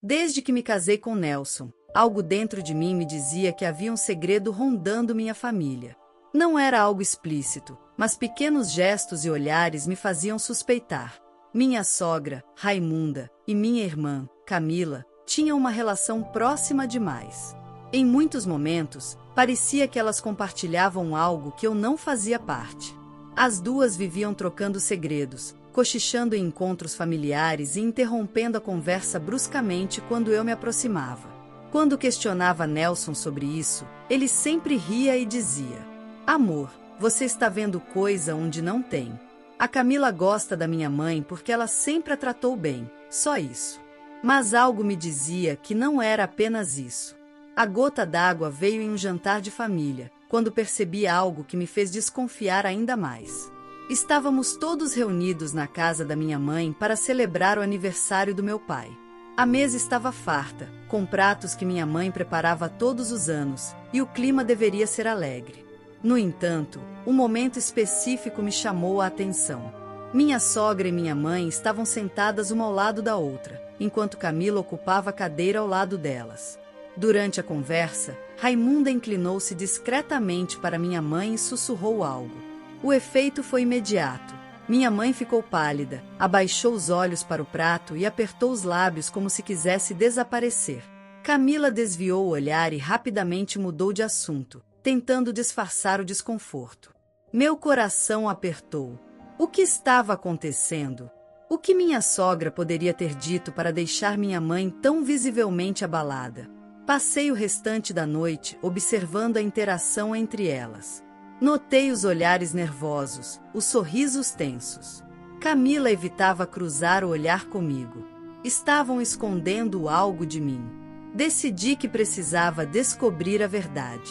Desde que me casei com Nelson, algo dentro de mim me dizia que havia um segredo rondando minha família. Não era algo explícito, mas pequenos gestos e olhares me faziam suspeitar. Minha sogra, Raimunda, e minha irmã, Camila, tinham uma relação próxima demais. Em muitos momentos, parecia que elas compartilhavam algo que eu não fazia parte. As duas viviam trocando segredos, cochichando em encontros familiares e interrompendo a conversa bruscamente quando eu me aproximava. Quando questionava Nelson sobre isso, ele sempre ria e dizia: "Amor, você está vendo coisa onde não tem. A Camila gosta da minha mãe porque ela sempre a tratou bem, só isso." Mas algo me dizia que não era apenas isso. A gota d'água veio em um jantar de família, quando percebi algo que me fez desconfiar ainda mais. Estávamos todos reunidos na casa da minha mãe para celebrar o aniversário do meu pai. A mesa estava farta, com pratos que minha mãe preparava todos os anos, e o clima deveria ser alegre. No entanto, um momento específico me chamou a atenção. Minha sogra e minha mãe estavam sentadas uma ao lado da outra, enquanto Camila ocupava a cadeira ao lado delas. Durante a conversa, Raimunda inclinou-se discretamente para minha mãe e sussurrou algo. O efeito foi imediato. Minha mãe ficou pálida, abaixou os olhos para o prato e apertou os lábios como se quisesse desaparecer. Camila desviou o olhar e rapidamente mudou de assunto, tentando disfarçar o desconforto. Meu coração apertou. O que estava acontecendo? O que minha sogra poderia ter dito para deixar minha mãe tão visivelmente abalada? Passei o restante da noite observando a interação entre elas. Notei os olhares nervosos, os sorrisos tensos. Camila evitava cruzar o olhar comigo. Estavam escondendo algo de mim. Decidi que precisava descobrir a verdade.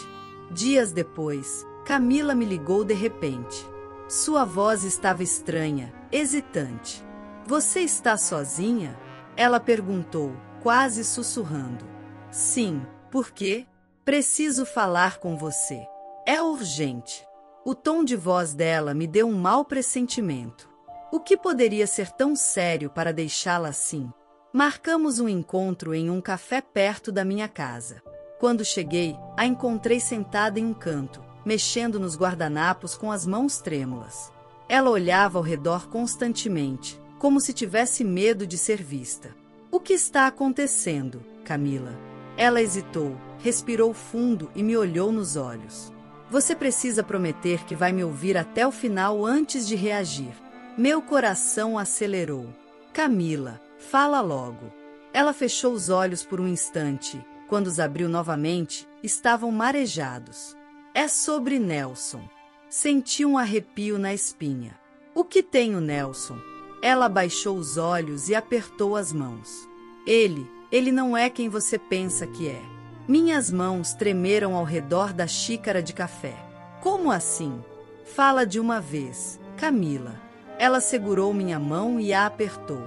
Dias depois, Camila me ligou de repente. Sua voz estava estranha, hesitante. "Você está sozinha?" Ela perguntou, quase sussurrando. "Sim, por quê?" "Preciso falar com você. É urgente." O tom de voz dela me deu um mau pressentimento. O que poderia ser tão sério para deixá-la assim? Marcamos um encontro em um café perto da minha casa. Quando cheguei, a encontrei sentada em um canto, mexendo nos guardanapos com as mãos trêmulas. Ela olhava ao redor constantemente, como se tivesse medo de ser vista. "O que está acontecendo, Camila?" Ela hesitou, respirou fundo e me olhou nos olhos. "Você precisa prometer que vai me ouvir até o final antes de reagir." Meu coração acelerou. "Camila, fala logo." Ela fechou os olhos por um instante. Quando os abriu novamente, estavam marejados. "É sobre Nelson." Senti um arrepio na espinha. "O que tem o Nelson?" Ela abaixou os olhos e apertou as mãos. Ele não é quem você pensa que é." Minhas mãos tremeram ao redor da xícara de café. "Como assim?" "Fala de uma vez, Camila." Ela segurou minha mão e a apertou.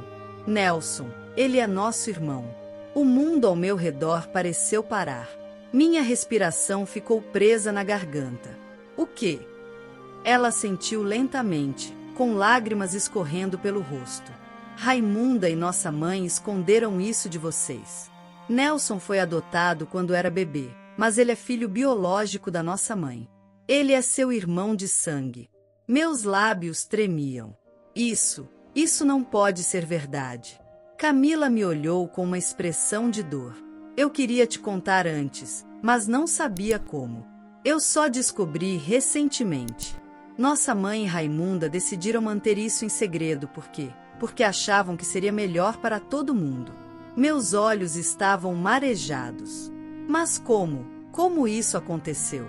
"Nelson, ele é nosso irmão." O mundo ao meu redor pareceu parar. Minha respiração ficou presa na garganta. "O quê?" Ela sentiu lentamente, com lágrimas escorrendo pelo rosto. "Raimunda e nossa mãe esconderam isso de vocês. Nelson foi adotado quando era bebê, mas ele é filho biológico da nossa mãe. Ele é seu irmão de sangue." Meus lábios tremiam. Isso não pode ser verdade." Camila me olhou com uma expressão de dor. "Eu queria te contar antes, mas não sabia como. Eu só descobri recentemente. Nossa mãe e Raimunda decidiram manter isso em segredo porque achavam que seria melhor para todo mundo." Meus olhos estavam marejados. "Mas como? Como isso aconteceu?"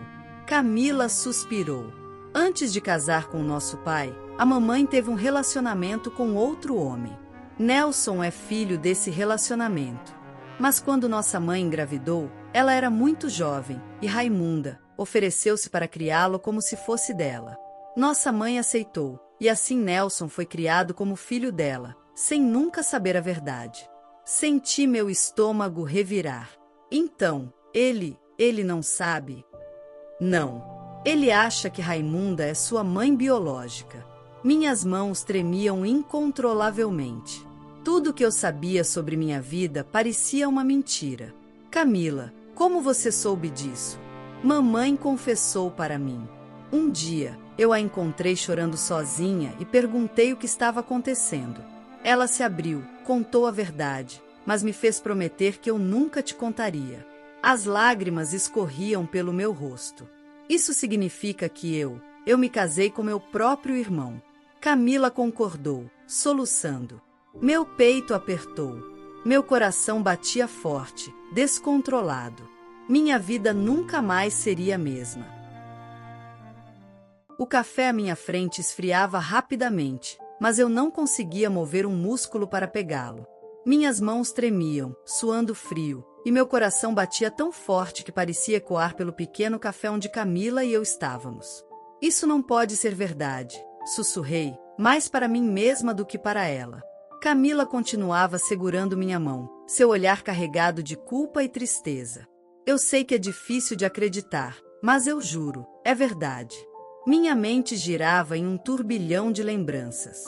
Camila suspirou. "Antes de casar com nosso pai, a mamãe teve um relacionamento com outro homem. Nelson é filho desse relacionamento. Mas quando nossa mãe engravidou, ela era muito jovem, e Raimunda ofereceu-se para criá-lo como se fosse dela. Nossa mãe aceitou, e assim Nelson foi criado como filho dela, sem nunca saber a verdade." Senti meu estômago revirar. "Então, ele não sabe?" "Não. Ele acha que Raimunda é sua mãe biológica." Minhas mãos tremiam incontrolavelmente. Tudo que eu sabia sobre minha vida parecia uma mentira. Camila, como você soube disso? Mamãe confessou para mim. Um dia, eu a encontrei chorando sozinha e perguntei o que estava acontecendo. Ela se abriu, contou a verdade, mas me fez prometer que eu nunca te contaria. As lágrimas escorriam pelo meu rosto. Isso significa que eu me casei com meu próprio irmão. Camila concordou, soluçando. Meu peito apertou. Meu coração batia forte, descontrolado. Minha vida nunca mais seria a mesma. O café à minha frente esfriava rapidamente, mas eu não conseguia mover um músculo para pegá-lo. Minhas mãos tremiam, suando frio, e meu coração batia tão forte que parecia ecoar pelo pequeno café onde Camila e eu estávamos. Isso não pode ser verdade, sussurrei, mais para mim mesma do que para ela. Camila continuava segurando minha mão, seu olhar carregado de culpa e tristeza. Eu sei que é difícil de acreditar, mas eu juro, é verdade. Minha mente girava em um turbilhão de lembranças.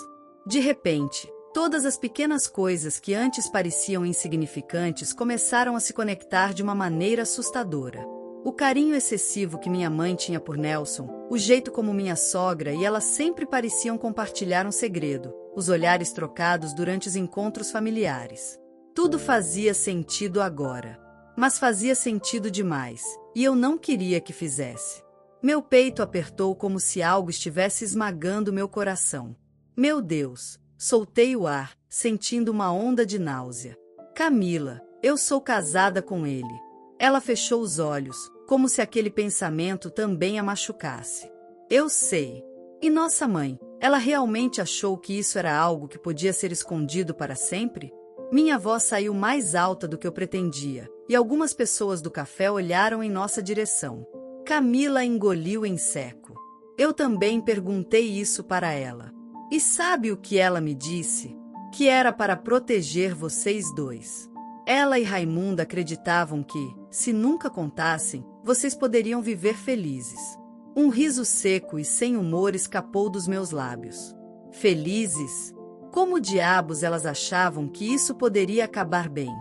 De repente, todas as pequenas coisas que antes pareciam insignificantes começaram a se conectar de uma maneira assustadora. O carinho excessivo que minha mãe tinha por Nelson, o jeito como minha sogra e ela sempre pareciam compartilhar um segredo, os olhares trocados durante os encontros familiares. Tudo fazia sentido agora. Mas fazia sentido demais, e eu não queria que fizesse. Meu peito apertou como se algo estivesse esmagando meu coração. Meu Deus! Soltei o ar, sentindo uma onda de náusea. Camila, eu sou casada com ele. Ela fechou os olhos, como se aquele pensamento também a machucasse. Eu sei. E nossa mãe, ela realmente achou que isso era algo que podia ser escondido para sempre? Minha voz saiu mais alta do que eu pretendia, e algumas pessoas do café olharam em nossa direção. Camila engoliu em seco. Eu também perguntei isso para ela. E sabe o que ela me disse? Que era para proteger vocês dois. Ela e Raimunda acreditavam que, se nunca contassem, vocês poderiam viver felizes. Um riso seco e sem humor escapou dos meus lábios. Felizes? Como diabos elas achavam que isso poderia acabar bem?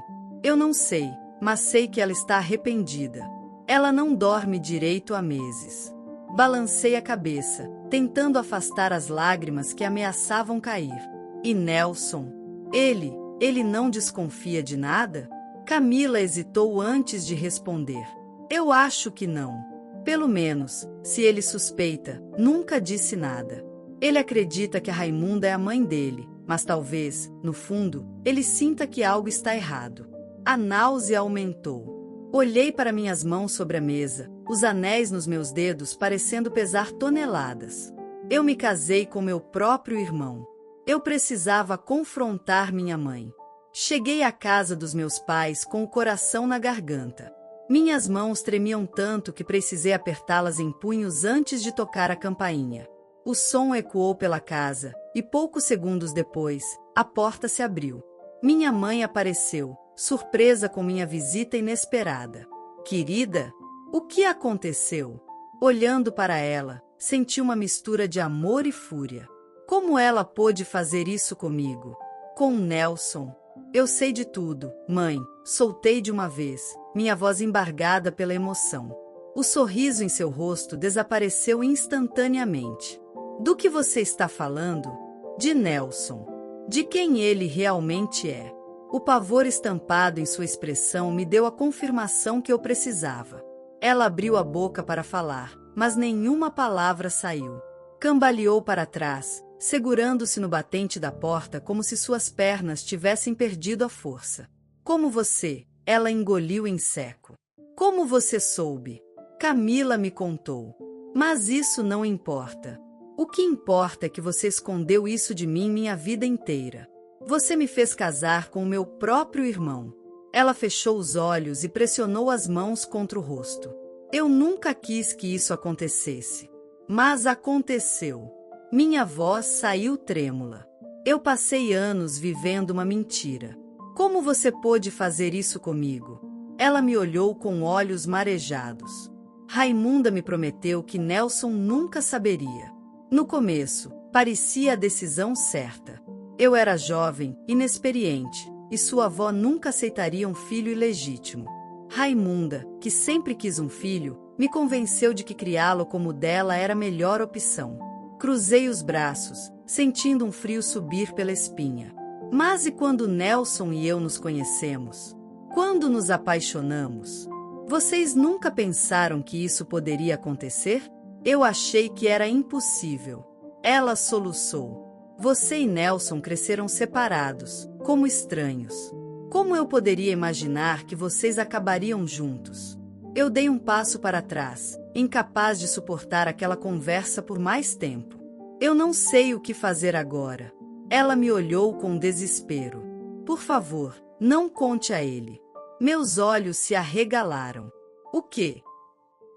Eu não sei, mas sei que ela está arrependida. Ela não dorme direito há meses. Balancei a cabeça, tentando afastar as lágrimas que ameaçavam cair. E Nelson? Ele não desconfia de nada? Camila hesitou antes de responder. Eu acho que não. Pelo menos, se ele suspeita, nunca disse nada. Ele acredita que a Raimunda é a mãe dele, mas talvez, no fundo, ele sinta que algo está errado. A náusea aumentou. Olhei para minhas mãos sobre a mesa, os anéis nos meus dedos parecendo pesar toneladas. Eu me casei com meu próprio irmão. Eu precisava confrontar minha mãe. Cheguei à casa dos meus pais com o coração na garganta. Minhas mãos tremiam tanto que precisei apertá-las em punhos antes de tocar a campainha. O som ecoou pela casa, e poucos segundos depois, a porta se abriu. Minha mãe apareceu, surpresa com minha visita inesperada. Querida, o que aconteceu? Olhando para ela, senti uma mistura de amor e fúria. Como ela pôde fazer isso comigo? Com Nelson? Eu sei de tudo, mãe, soltei de uma vez, minha voz embargada pela emoção. O sorriso em seu rosto desapareceu instantaneamente. Do que você está falando? De Nelson. De quem ele realmente é. O pavor estampado em sua expressão me deu a confirmação que eu precisava. Ela abriu a boca para falar, mas nenhuma palavra saiu. Cambaleou para trás, segurando-se no batente da porta como se suas pernas tivessem perdido a força. Como você? Ela engoliu em seco. Como você soube? Camila me contou. Mas isso não importa. O que importa é que você escondeu isso de mim minha vida inteira. Você me fez casar com o meu próprio irmão. Ela fechou os olhos e pressionou as mãos contra o rosto. Eu nunca quis que isso acontecesse. Mas aconteceu. Minha voz saiu trêmula. Eu passei anos vivendo uma mentira. Como você pôde fazer isso comigo? Ela me olhou com olhos marejados. Raimunda me prometeu que Nelson nunca saberia. No começo, parecia a decisão certa. Eu era jovem, inexperiente, e sua avó nunca aceitaria um filho ilegítimo. Raimunda, que sempre quis um filho, me convenceu de que criá-lo como o dela era a melhor opção. Cruzei os braços, sentindo um frio subir pela espinha. Mas e quando Nelson e eu nos conhecemos? Quando nos apaixonamos? Vocês nunca pensaram que isso poderia acontecer? Eu achei que era impossível. Ela soluçou. Você e Nelson cresceram separados, como estranhos. Como eu poderia imaginar que vocês acabariam juntos? Eu dei um passo para trás, incapaz de suportar aquela conversa por mais tempo. Eu não sei o que fazer agora. Ela me olhou com desespero. Por favor, não conte a ele. Meus olhos se arregalaram. O quê?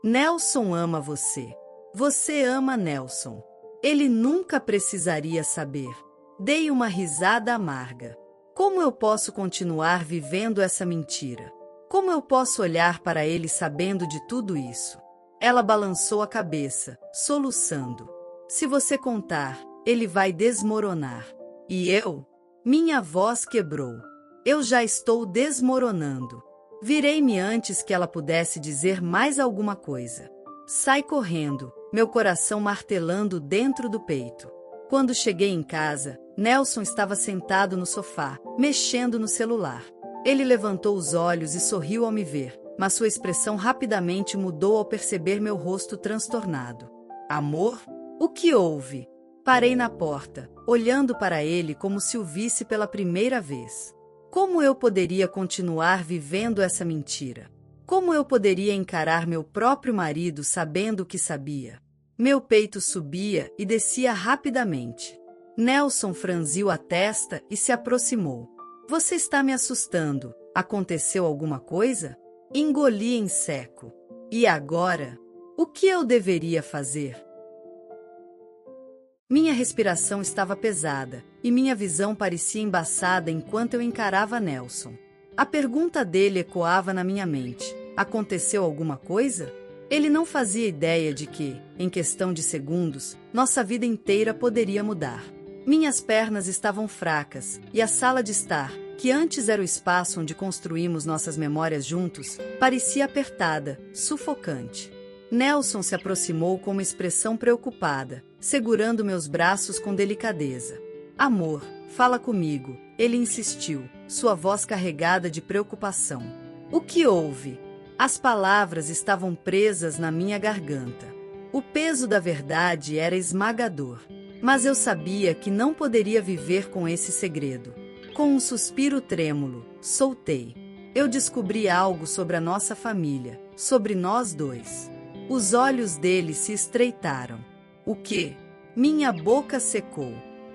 Nelson ama você. Você ama Nelson. Ele nunca precisaria saber. Dei uma risada amarga. Como eu posso continuar vivendo essa mentira? Como eu posso olhar para ele sabendo de tudo isso? Ela balançou a cabeça, soluçando. Se você contar, ele vai desmoronar. E eu? Minha voz quebrou. Eu já estou desmoronando. Virei-me antes que ela pudesse dizer mais alguma coisa. Sai correndo, meu coração martelando dentro do peito. Quando cheguei em casa, Nelson estava sentado no sofá, mexendo no celular. Ele levantou os olhos e sorriu ao me ver, mas sua expressão rapidamente mudou ao perceber meu rosto transtornado. Amor? O que houve? Parei na porta, olhando para ele como se o visse pela primeira vez. Como eu poderia continuar vivendo essa mentira? Como eu poderia encarar meu próprio marido sabendo o que sabia? Meu peito subia e descia rapidamente. Nelson franziu a testa e se aproximou. Você está me assustando. Aconteceu alguma coisa? Engoli em seco. E agora? O que eu deveria fazer? Minha respiração estava pesada, e minha visão parecia embaçada enquanto eu encarava Nelson. A pergunta dele ecoava na minha mente. Aconteceu alguma coisa? Ele não fazia ideia de que, em questão de segundos, nossa vida inteira poderia mudar. Minhas pernas estavam fracas, e a sala de estar, que antes era o espaço onde construímos nossas memórias juntos, parecia apertada, sufocante. Nelson se aproximou com uma expressão preocupada, segurando meus braços com delicadeza. Amor, fala comigo, ele insistiu, sua voz carregada de preocupação. O que houve? As palavras estavam presas na minha garganta. O peso da verdade era esmagador. Mas eu sabia que não poderia viver com esse segredo. Com um suspiro trêmulo, soltei. Eu descobri algo sobre a nossa família, sobre nós dois. Os olhos dele se estreitaram. O quê? Minha boca secou.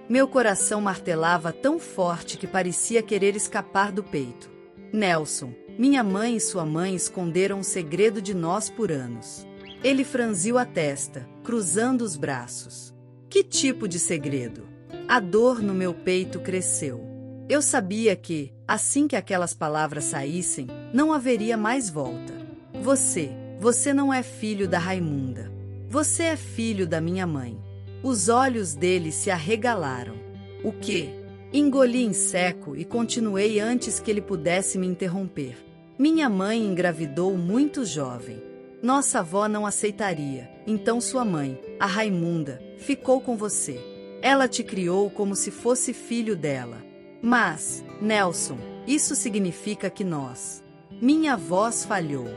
Meu coração martelava tão forte que parecia querer escapar do peito. Nelson, minha mãe e sua mãe esconderam um segredo de nós por anos. Ele franziu a testa, cruzando os braços. Que tipo de segredo? A dor no meu peito cresceu. Eu sabia que, assim que aquelas palavras saíssem, não haveria mais volta. Você não é filho da Raimunda. Você é filho da minha mãe. Os olhos dele se arregalaram. O quê? Engoli em seco e continuei antes que ele pudesse me interromper. Minha mãe engravidou muito jovem. Nossa avó não aceitaria, então sua mãe, a Raimunda, ficou com você. Ela te criou como se fosse filho dela. Mas, Nelson, isso significa que nós... Minha voz falhou.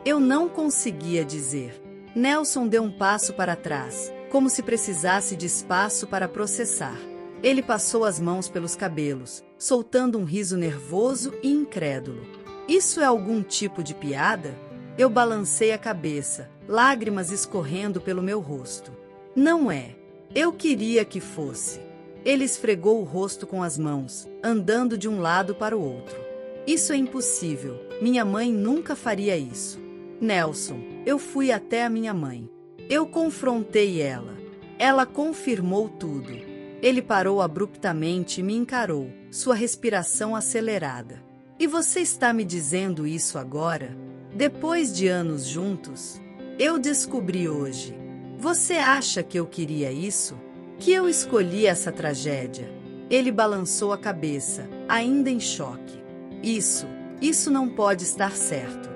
Eu não conseguia dizer. Nelson deu um passo para trás, como se precisasse de espaço para processar. Ele passou as mãos pelos cabelos, soltando um riso nervoso e incrédulo. Isso é algum tipo de piada? Eu balancei a cabeça, lágrimas escorrendo pelo meu rosto. Não é. Eu queria que fosse. Ele esfregou o rosto com as mãos, andando de um lado para o outro. Isso é impossível. Minha mãe nunca faria isso. Nelson, eu fui até a minha mãe. Eu confrontei ela. Ela confirmou tudo. Ele parou abruptamente e me encarou, sua respiração acelerada. E você está me dizendo isso agora? Depois de anos juntos? Eu descobri hoje. Você acha que eu queria isso? Que eu escolhi essa tragédia? Ele balançou a cabeça, ainda em choque. Isso não pode estar certo.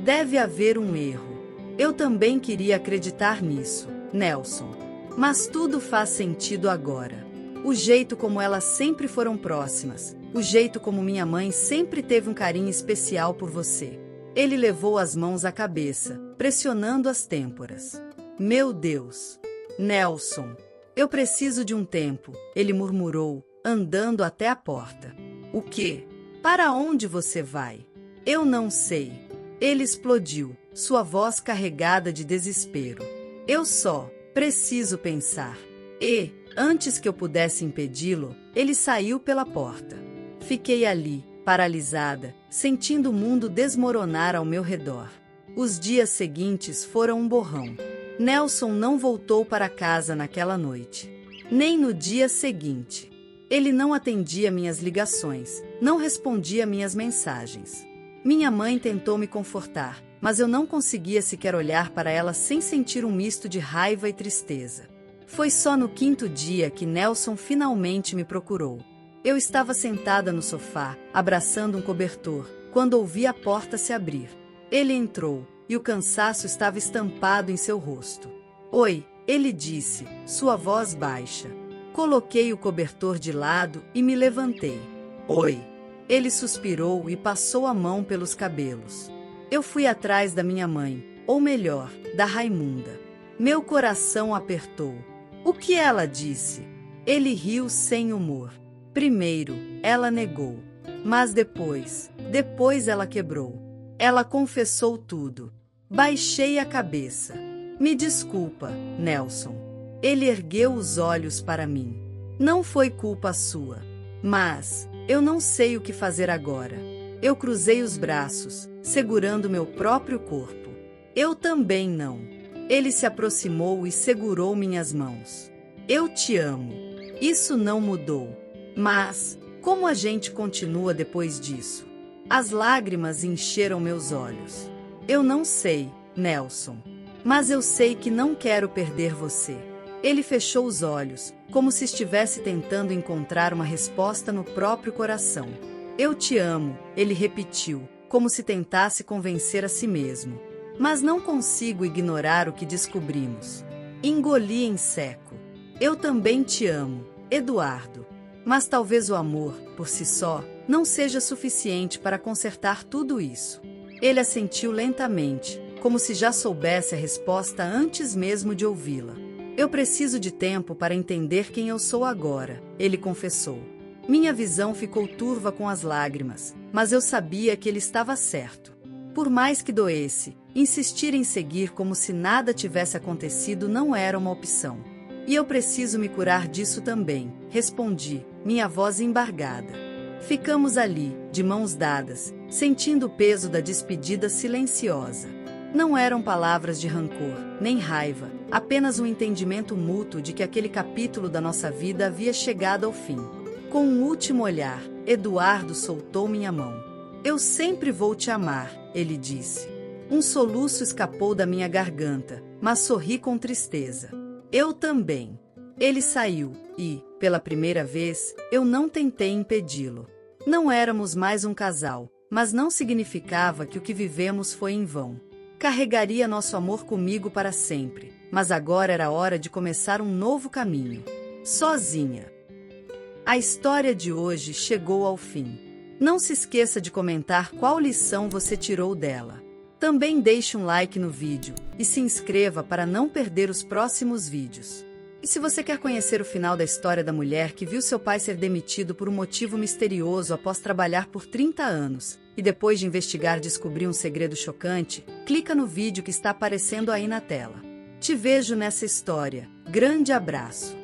Deve haver um erro. Eu também queria acreditar nisso, Nelson. Mas tudo faz sentido agora. O jeito como elas sempre foram próximas, o jeito como minha mãe sempre teve um carinho especial por você. Ele levou as mãos à cabeça, pressionando as têmporas. Meu Deus! Nelson! Eu preciso de um tempo, ele murmurou, andando até a porta. O quê? Para onde você vai? Eu não sei. Ele explodiu, sua voz carregada de desespero. Eu só preciso pensar. E, antes que eu pudesse impedi-lo, ele saiu pela porta. Fiquei ali, paralisada, sentindo o mundo desmoronar ao meu redor. Os dias seguintes foram um borrão. Nelson não voltou para casa naquela noite. Nem no dia seguinte. Ele não atendia minhas ligações, não respondia minhas mensagens. Minha mãe tentou me confortar, mas eu não conseguia sequer olhar para ela sem sentir um misto de raiva e tristeza. Foi só no 5º dia que Nelson finalmente me procurou. Eu estava sentada no sofá, abraçando um cobertor, quando ouvi a porta se abrir. Ele entrou, e o cansaço estava estampado em seu rosto. Oi, ele disse, sua voz baixa. Coloquei o cobertor de lado e me levantei. Oi. Ele suspirou e passou a mão pelos cabelos. Eu fui atrás da minha mãe, ou melhor, da Raimunda. Meu coração apertou. O que ela disse? Ele riu sem humor. Primeiro, ela negou. Mas depois ela quebrou. Ela confessou tudo. Baixei a cabeça. Me desculpa, Nelson. Ele ergueu os olhos para mim. Não foi culpa sua. Mas eu não sei o que fazer agora. Eu cruzei os braços, segurando meu próprio corpo. Eu também não. Ele se aproximou e segurou minhas mãos. Eu te amo. Isso não mudou. Mas, como a gente continua depois disso? As lágrimas encheram meus olhos. Eu não sei, Nelson. Mas eu sei que não quero perder você. Ele fechou os olhos, como se estivesse tentando encontrar uma resposta no próprio coração. Eu te amo, ele repetiu, como se tentasse convencer a si mesmo. Mas não consigo ignorar o que descobrimos. Engoli em seco. Eu também te amo, Eduardo. Mas talvez o amor, por si só, não seja suficiente para consertar tudo isso. Ele assentiu lentamente, como se já soubesse a resposta antes mesmo de ouvi-la. Eu preciso de tempo para entender quem eu sou agora, ele confessou. Minha visão ficou turva com as lágrimas, mas eu sabia que ele estava certo. Por mais que doesse, insistir em seguir como se nada tivesse acontecido não era uma opção. E eu preciso me curar disso também, respondi, minha voz embargada. Ficamos ali, de mãos dadas, sentindo o peso da despedida silenciosa. Não eram palavras de rancor, nem raiva, apenas um entendimento mútuo de que aquele capítulo da nossa vida havia chegado ao fim. Com um último olhar, Eduardo soltou minha mão. Eu sempre vou te amar, ele disse. Um soluço escapou da minha garganta, mas sorri com tristeza. Eu também. Ele saiu, e, pela primeira vez, eu não tentei impedi-lo. Não éramos mais um casal, mas não significava que o que vivemos foi em vão. Carregaria nosso amor comigo para sempre, mas agora era hora de começar um novo caminho. Sozinha. A história de hoje chegou ao fim. Não se esqueça de comentar qual lição você tirou dela. Também deixe um like no vídeo e se inscreva para não perder os próximos vídeos. E se você quer conhecer o final da história da mulher que viu seu pai ser demitido por um motivo misterioso após trabalhar por 30 anos, e depois de investigar descobrir um segredo chocante, clica no vídeo que está aparecendo aí na tela. Te vejo nessa história. Grande abraço!